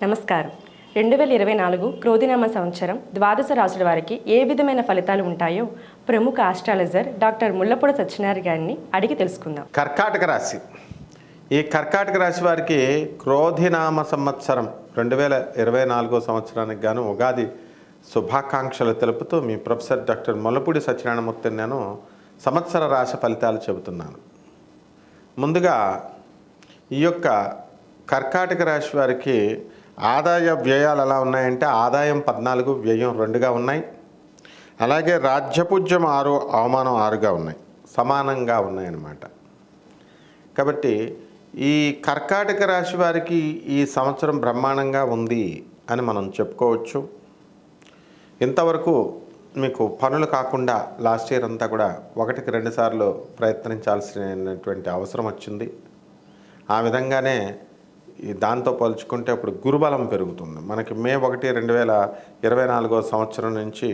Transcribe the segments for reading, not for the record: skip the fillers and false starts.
నమస్కారం. 2024 క్రోధినామ సంవత్సరం ద్వాదశ రాశుల వారికి ఏ విధమైన ఫలితాలు ఉంటాయో ప్రముఖ ఆస్ట్రాలజర్ డాక్టర్ ముల్లపూడి సత్యనారాయణ గారిని అడిగి తెలుసుకుందాం. కర్కాటక రాశి. ఈ కర్కాటక రాశి వారికి క్రోధినామ సంవత్సరం 2024 సంవత్సరానికి గాను ఉగాది శుభాకాంక్షలు తెలుపుతూ మీ ప్రొఫెసర్ డాక్టర్ ముల్లపూడి సత్యనారాయణమూర్తిని నేను సంవత్సర రాశి ఫలితాలు చెబుతున్నాను. ముందుగా ఈ యొక్క కర్కాటక రాశి వారికి ఆదాయ వ్యయాలు ఎలా ఉన్నాయంటే ఆదాయం 14, వ్యయం 2గా ఉన్నాయి. అలాగే రాజ్యపూజ్యం 6, అవమానం 6గా ఉన్నాయి, సమానంగా ఉన్నాయన్నమాట. కాబట్టి ఈ కర్కాటక రాశి వారికి ఈ సంవత్సరం బ్రహ్మాండంగా ఉంది అని మనం చెప్పుకోవచ్చు. ఇంతవరకు మీకు పనులు కాకుండా లాస్ట్ ఇయర్ అంతా కూడా 1కి 2 సార్లు ప్రయత్నించాల్సినటువంటి అవసరం వచ్చింది. ఆ విధంగానే దాంతో పోల్చుకుంటే ఇప్పుడు గురుబలం పెరుగుతుంది. మనకి మే 1, 2024 సంవత్సరం నుంచి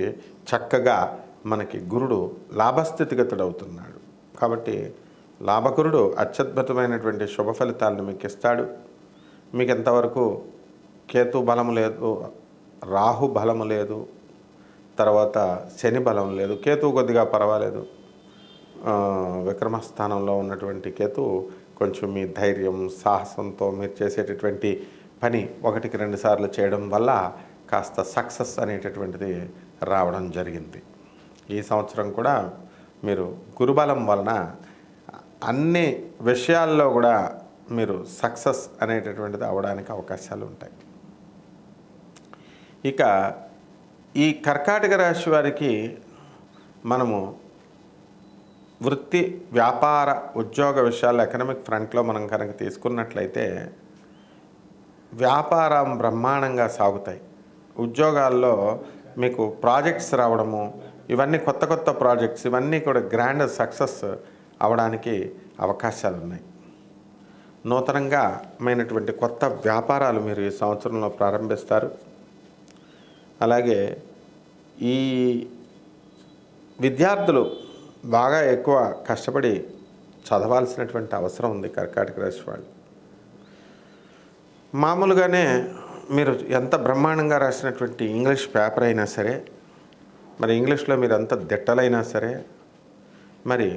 చక్కగా మనకి గురుడు లాభస్థితిగతుడు అవుతున్నాడు. కాబట్టి లాభగురుడు అత్యద్భుతమైనటువంటి శుభ ఫలితాలను మీకు ఇస్తాడు. మీకు ఎంతవరకు కేతు బలం లేదు, రాహు బలము లేదు, తర్వాత శని బలం లేదు. కేతు కొద్దిగా పర్వాలేదు, విక్రమస్థానంలో ఉన్నటువంటి కేతు కొంచెం మీ ధైర్యం సాహసంతో మీరు చేసేటటువంటి పని 1కి 2 సార్లు చేయడం వల్ల కాస్త సక్సెస్ అనేటటువంటిది రావడం జరిగింది. ఈ సంవత్సరం కూడా మీరు గురుబలం వలన అన్ని విషయాల్లో కూడా మీరు సక్సెస్ అనేటటువంటిది అవడానికి అవకాశాలు ఉంటాయి. ఇక ఈ కర్కాటక రాశి వారికి మనము వృత్తి, వ్యాపార, ఉద్యోగ విషయాల్లో ఎకనామిక్ ఫ్రంట్లో మనం కనుక తీసుకున్నట్లయితే వ్యాపారం బ్రహ్మాండంగా సాగుతాయి. ఉద్యోగాల్లో మీకు ప్రాజెక్ట్స్ రావడము, ఇవన్నీ కొత్త కొత్త ప్రాజెక్ట్స్, ఇవన్నీ కూడా గ్రాండ్ సక్సెస్ అవడానికి అవకాశాలు ఉన్నాయి. నూతనంగా మైనటువంటి కొత్త వ్యాపారాలు మీరు ఈ సంవత్సరంలో ప్రారంభిస్తారు. అలాగే ఈ విద్యార్థులు బాగా ఎక్కువ కష్టపడి చదవాల్సినటువంటి అవసరం ఉంది. కర్కాటక రాశి వాళ్ళు మామూలుగానే మీరు ఎంత బ్రహ్మాండంగా రాసినటువంటి ఇంగ్లీష్ పేపర్ అయినా సరే, మరి ఇంగ్లీష్లో మీరు ఎంత దిట్టలైనా సరే, మరి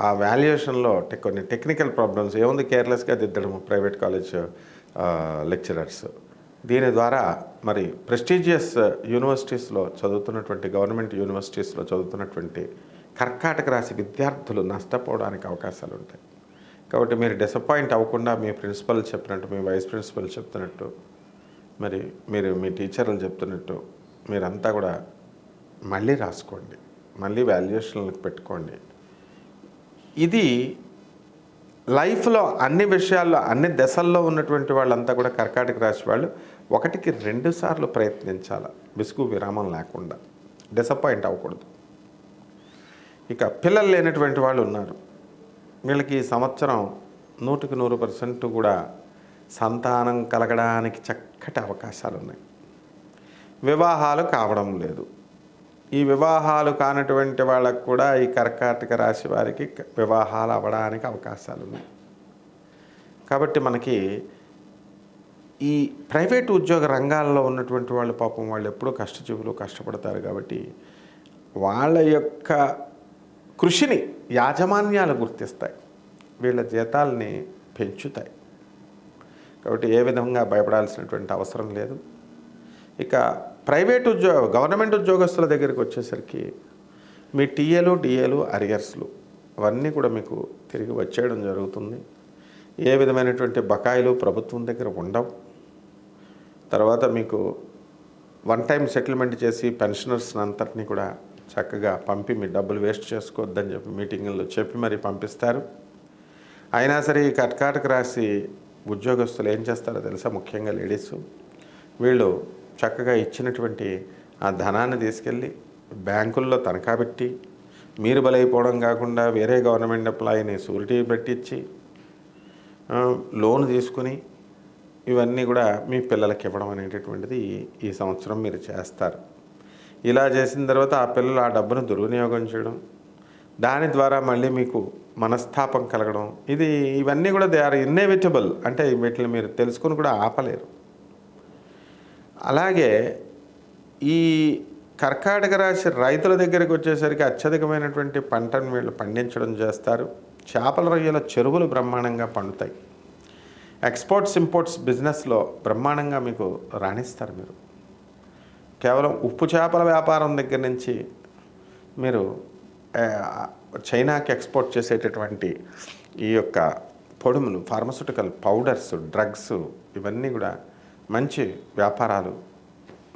ఆ వాల్యుయేషన్లో కొన్ని టెక్నికల్ ప్రాబ్లమ్స్ ఏముంది, కేర్లెస్గా దిద్దడము ప్రైవేట్ కాలేజ్ లెక్చరర్స్. దీని ద్వారా మరి ప్రెస్టీజియస్ యూనివర్సిటీస్లో చదువుతున్నటువంటి, గవర్నమెంట్ యూనివర్సిటీస్లో చదువుతున్నటువంటి కర్కాటక రాశి విద్యార్థులు నష్టపోవడానికి అవకాశాలు ఉంటాయి. కాబట్టి మీరు డిసప్పాయింట్ అవ్వకుండా మీ ప్రిన్సిపల్ చెప్పినట్టు, మీ వైస్ ప్రిన్సిపల్ చెప్తున్నట్టు, మరి మీరు మీ టీచర్లు చెప్తున్నట్టు మీరంతా కూడా మళ్ళీ రాసుకోండి, మళ్ళీ వాల్యుయేషన్లకు పెట్టుకోండి. ఇది లైఫ్లో అన్ని విషయాల్లో అన్ని దశల్లో ఉన్నటువంటి వాళ్ళంతా కూడా కర్కాటక రాశి వాళ్ళు 1కి 2 సార్లు ప్రయత్నించాలి, విసుగు విరామం లేకుండా, డిసప్పాయింట్ అవ్వకూడదు. ఇక పిల్లలు లేనటువంటి వాళ్ళు ఉన్నారు, వీళ్ళకి ఈ సంవత్సరం 100కి 100% కూడా సంతానం కలగడానికి చక్కటి అవకాశాలు ఉన్నాయి. వివాహాలు కావడం లేదు. ఈ వివాహాలు కానటువంటి వాళ్ళకు కూడా ఈ కర్కాటక రాశి వారికి వివాహాలు అవ్వడానికి అవకాశాలు ఉన్నాయి. కాబట్టి మనకి ఈ ప్రైవేట్ ఉద్యోగ రంగాల్లో ఉన్నటువంటి వాళ్ళు పాపం వాళ్ళు ఎప్పుడూ కష్టజీవులు, కష్టపడతారు. కాబట్టి వాళ్ళ యొక్క కృషిని యాజమాన్యాలు గుర్తిస్తాయి, వీళ్ళ జీతాలని పెంచుతాయి. కాబట్టి ఏ విధంగా భయపడాల్సినటువంటి అవసరం లేదు. ఇక ప్రైవేట్ గవర్నమెంట్ ఉద్యోగస్తుల దగ్గరికి వచ్చేసరికి మీ టీఏలు, డిఏలు, అరియర్స్లు అవన్నీ కూడా మీకు తిరిగి వచ్చేయడం జరుగుతుంది. ఏ విధమైనటువంటి బకాయిలు ప్రభుత్వం దగ్గర ఉండవు. తర్వాత మీకు 1 టైం సెటిల్మెంట్ చేసి పెన్షనర్స్ అంతటినీ కూడా చక్కగా పంపి మీ డబ్బులు వేస్ట్ చేసుకోవద్దని చెప్పి మీటింగుల్లో చెప్పి మరి పంపిస్తారు. అయినా సరే ఈ కర్కాటక రాశి ఉద్యోగస్తులు ఏం చేస్తారో తెలుసా, ముఖ్యంగా లేడీస్, వీళ్ళు చక్కగా ఇచ్చినటువంటి ఆ ధనాన్ని తీసుకెళ్ళి బ్యాంకుల్లో తనఖా పెట్టి, మీరు బలైపోవడం కాకుండా వేరే గవర్నమెంట్ ఎంప్లాయీని షూరిటీ పెట్టించి లోన్ తీసుకుని ఇవన్నీ కూడా మీ పిల్లలకి ఇవ్వడం అనేటటువంటిది ఈ సంవత్సరం మీరు చేస్తారు. ఇలా చేసిన తర్వాత ఆ పిల్లలు ఆ డబ్బును దుర్వినియోగం చేయడం, దాని ద్వారా మళ్ళీ మీకు మనస్తాపం కలగడం, ఇవన్నీ కూడా దే ఆర్ ఇన్ఎవిటబుల్. అంటే వీటిని మీరు తెలుసుకుని కూడా ఆపలేరు. అలాగే ఈ కర్కాటక రాశి రైతుల దగ్గరికి వచ్చేసరికి అత్యధికమైనటువంటి పంటను వీళ్ళు పండించడం చేస్తారు. చేపల రొయ్యల చెరువులు బ్రహ్మాండంగా పండుతాయి. ఎక్స్పోర్ట్స్ ఇంపోర్ట్స్ బిజినెస్లో బ్రహ్మాండంగా మీకు రాణిస్తారు. మీరు కేవలం ఉప్పు చేపల వ్యాపారం దగ్గర నుంచి మీరు ఆ, చైనాకి ఎక్స్పోర్ట్ చేసేటటువంటి ఈ యొక్క పొడుములు, ఫార్మస్యూటికల్ పౌడర్స్, డ్రగ్స్, ఇవన్నీ కూడా మంచి వ్యాపారాలు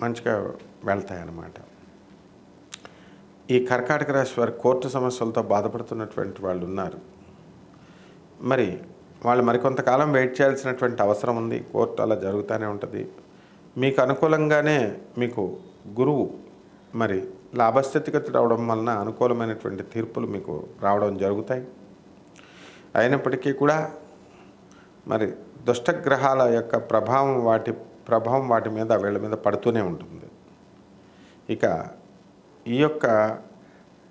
మంచిగా వెళ్తాయన్నమాట. ఈ కర్కాటక రాశి వారి కోర్టు సమస్యలతో బాధపడుతున్నటువంటి వాళ్ళు ఉన్నారు. మరి వాళ్ళు మరికొంతకాలం వెయిట్ చేయాల్సినటువంటి అవసరం ఉంది. కోర్టు అలా జరుగుతూనే ఉంటుంది. మీకు అనుకూలంగానే మీకు గురువు మరి లాభస్థితిగతి రావడం వలన అనుకూలమైనటువంటి తీర్పులు మీకు రావడం జరుగుతాయి. అయినప్పటికీ కూడా మరి దుష్టగ్రహాల యొక్క ప్రభావం వాటి మీద వీళ్ళ మీద పడుతూనే ఉంటుంది. ఇక ఈ యొక్క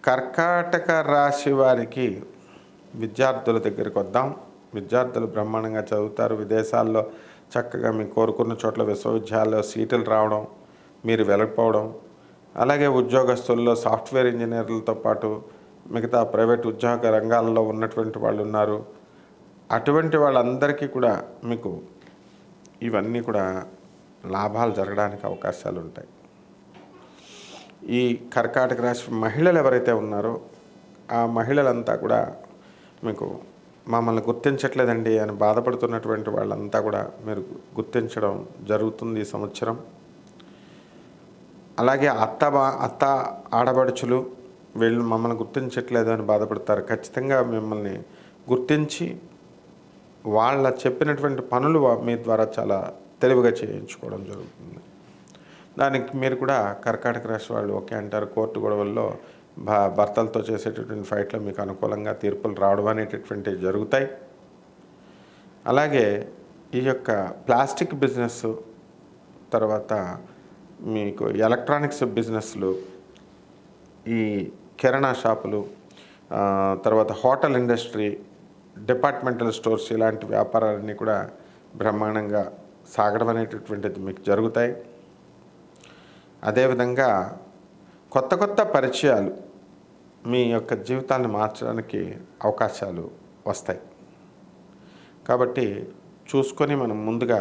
కర్కాటక రాశి వారికి విద్యార్థుల దగ్గరికి వద్దాం. విద్యార్థులు బ్రహ్మాండంగా చదువుతారు. విదేశాల్లో చక్కగా మీకు కోరుకున్న చోట్ల విశ్వవిద్యాలయాల్లో సీట్లు రావడం, మీరు వెళ్ళకపోవడం, అలాగే ఉద్యోగస్తుల్లో సాఫ్ట్వేర్ ఇంజనీర్లతో పాటు మిగతా ప్రైవేట్ ఉద్యోగ రంగాల్లో ఉన్నటువంటి వాళ్ళు ఉన్నారు. అటువంటి వాళ్ళందరికీ కూడా మీకు ఇవన్నీ కూడా లాభాలు జరగడానికి అవకాశాలు ఉంటాయి. ఈ కర్కాటక రాశి మహిళలు ఎవరైతే ఉన్నారో ఆ మహిళలంతా కూడా మీకు మమ్మల్ని గుర్తించట్లేదండి అని బాధపడుతున్నటువంటి వాళ్ళంతా కూడా మీరు గుర్తించడం జరుగుతుంది ఈ సంవత్సరం. అలాగే అత్త ఆడబడుచులు వీళ్ళు మమ్మల్ని గుర్తించట్లేదు అని బాధపడతారు. ఖచ్చితంగా మిమ్మల్ని గుర్తించి వాళ్ళ చెప్పినటువంటి పనులు మీ ద్వారా చాలా తెలివిగా చేయించుకోవడం జరుగుతుంది. దానికి మీరు కూడా కర్కాటక రాశి వాళ్ళు ఓకే అంటారు. కోర్టు గొడవల్లో భర్తలతో చేసేటటువంటి ఫైట్లో మీకు అనుకూలంగా తీర్పులు రావడం అనేటటువంటివి జరుగుతాయి. అలాగే ఈ యొక్క ప్లాస్టిక్ బిజినెస్, తర్వాత మీకు ఎలక్ట్రానిక్స్ బిజినెస్లు, ఈ కిరాణా షాపులు, తర్వాత హోటల్ ఇండస్ట్రీ, డిపార్ట్మెంటల్ స్టోర్స్, ఇలాంటి వ్యాపారాలన్నీ కూడా బ్రహ్మాండంగా సాగడం అనేటటువంటిది మీకు జరుగుతాయి. అదేవిధంగా కొత్త పరిచయాలు మీ యొక్క జీవితాన్ని మార్చడానికి అవకాశాలు వస్తాయి. కాబట్టి చూసుకొని మనం ముందుగా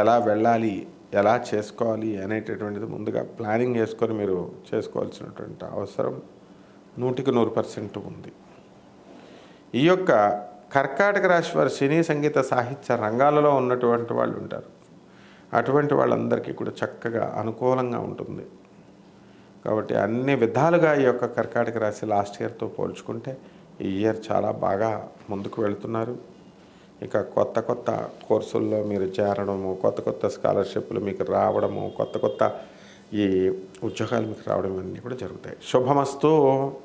ఎలా వెళ్ళాలి, ఎలా చేసుకోవాలి అనేటటువంటిది ముందుగా ప్లానింగ్ చేసుకొని మీరు చేసుకోవాల్సినటువంటి అవసరం 100% ఉంది. ఈ యొక్క కర్కాటక రాశి వారు సినీ, సంగీత, సాహిత్య రంగాలలో ఉన్నటువంటి వాళ్ళు ఉంటారు. అటువంటి వాళ్ళందరికీ కూడా చక్కగా అనుకూలంగా ఉంటుంది. కాబట్టి అన్ని విధాలుగా ఈ యొక్క కర్కాటక రాశి లాస్ట్ ఇయర్తో పోల్చుకుంటే ఈ ఇయర్ చాలా బాగా ముందుకు వెళ్తున్నారు. ఇక కొత్త కోర్సుల్లో మీరు చేరడము, కొత్త స్కాలర్షిప్లు మీకు రావడము, కొత్త ఈ ఉద్యోగాలు మీకు రావడం అన్నీ కూడా జరుగుతాయి. శుభమస్తు.